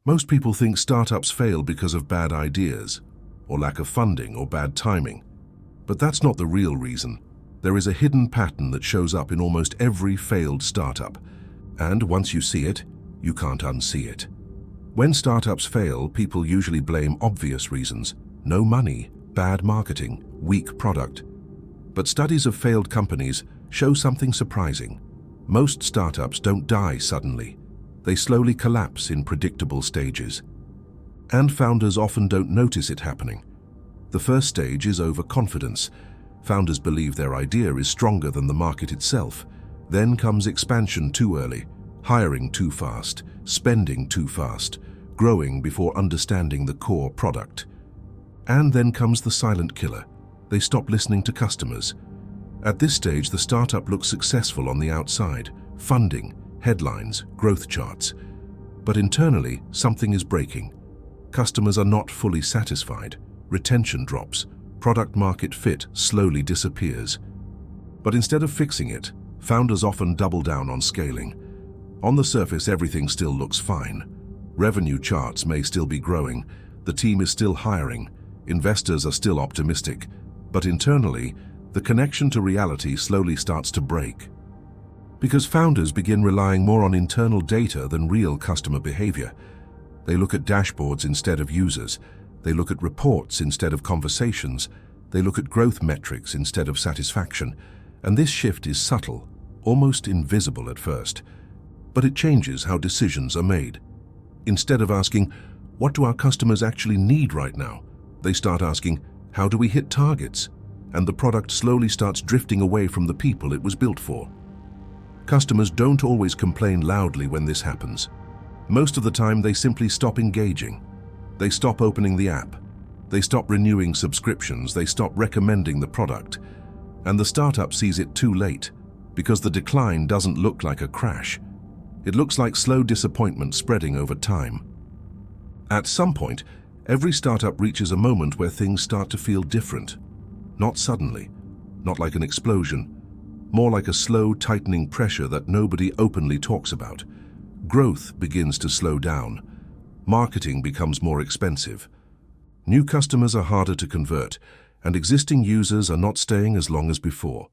Most people think startups fail because of bad ideas, or lack of funding, or bad timing. But that's not the real reason. There is a hidden pattern that shows up in almost every failed startup. And once you see it, you can't unsee it. When startups fail, people usually blame obvious reasons: no money, bad marketing, weak product. But studies of failed companies show something surprising. Most startups don't die suddenly. They slowly collapse in predictable stages. And founders often don't notice it happening. The first stage is overconfidence. Founders believe their idea is stronger than the market itself. Then comes expansion too early, hiring too fast, spending too fast, growing before understanding the core product. And then comes the silent killer. They stop listening to customers. At this stage, the startup looks successful on the outside: funding, headlines, growth charts. But internally, something is breaking. Customers are not fully satisfied. Retention drops. Product market fit slowly disappears. But instead of fixing it, founders often double down on scaling. On the surface, everything still looks fine. Revenue charts may still be growing. The team is still hiring. Investors are still optimistic. But internally, the connection to reality slowly starts to break. Because founders begin relying more on internal data than real customer behavior. They look at dashboards instead of users. They look at reports instead of conversations. They look at growth metrics instead of satisfaction. And this shift is subtle, almost invisible at first. But it changes how decisions are made. Instead of asking, what do our customers actually need right now? They start asking, how do we hit targets? And the product slowly starts drifting away from the people it was built for. Customers don't always complain loudly when this happens. Most of the time, they simply stop engaging. They stop opening the app. They stop renewing subscriptions. They stop recommending the product. And the startup sees it too late, because the decline doesn't look like a crash. It looks like slow disappointment spreading over time. At some point, every startup reaches a moment where things start to feel different. Not suddenly, not like an explosion, more like a slow tightening pressure that nobody openly talks about. Growth begins to slow down. Marketing becomes more expensive. New customers are harder to convert, and existing users are not staying as long as before.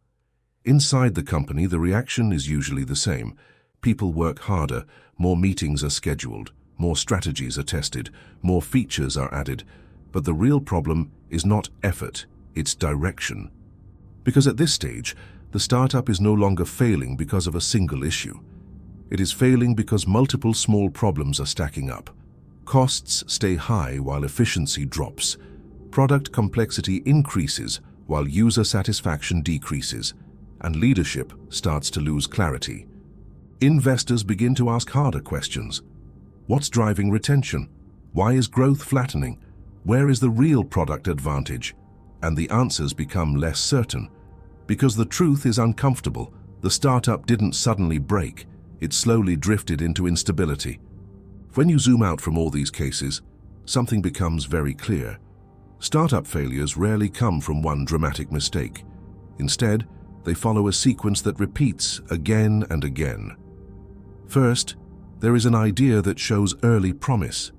Inside the company, the reaction is usually the same. People work harder, more meetings are scheduled, more strategies are tested, more features are added. But the real problem is not effort, it's direction. Because at this stage, the startup is no longer failing because of a single issue. It is failing because multiple small problems are stacking up. Costs stay high while efficiency drops. Product complexity increases while user satisfaction decreases, and leadership starts to lose clarity. Investors begin to ask harder questions. What's driving retention? Why is growth flattening? Where is the real product advantage? And the answers become less certain. Because the truth is uncomfortable, the startup didn't suddenly break. It slowly drifted into instability. When you zoom out from all these cases, something becomes very clear. Startup failures rarely come from one dramatic mistake. Instead, they follow a sequence that repeats again and again. First, there is an idea that shows early promise.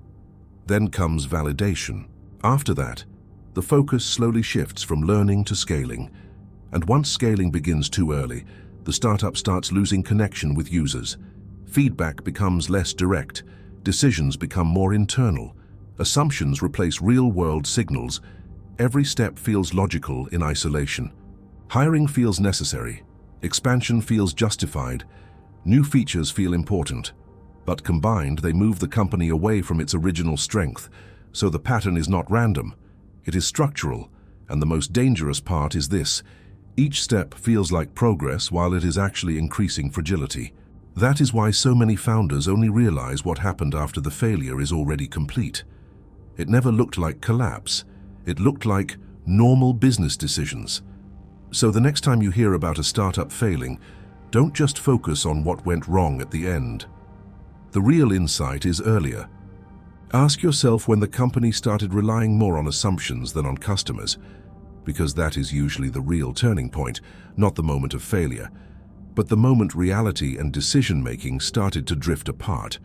Then comes validation. After that, the focus slowly shifts from learning to scaling. And once scaling begins too early, the startup starts losing connection with users. Feedback becomes less direct. Decisions become more internal. Assumptions replace real-world signals. Every step feels logical in isolation. Hiring feels necessary. Expansion feels justified. New features feel important. But combined, they move the company away from its original strength. So the pattern is not random. It is structural. And the most dangerous part is this: each step feels like progress while it is actually increasing fragility. That is why so many founders only realize what happened after the failure is already complete. It never looked like collapse. It looked like normal business decisions. So the next time you hear about a startup failing, don't just focus on what went wrong at the end. The real insight is earlier. Ask yourself when the company started relying more on assumptions than on customers, because that is usually the real turning point, not the moment of failure, but the moment reality and decision-making started to drift apart.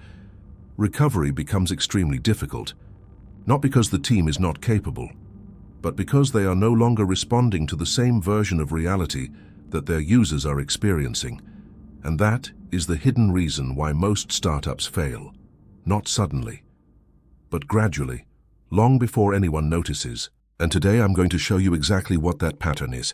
recovery becomes extremely difficult, not because the team is not capable, but because they are no longer responding to the same version of reality that their users are experiencing. And that is the hidden reason why most startups fail. Not suddenly, but gradually, long before anyone notices. And today I'm going to show you exactly what that pattern is.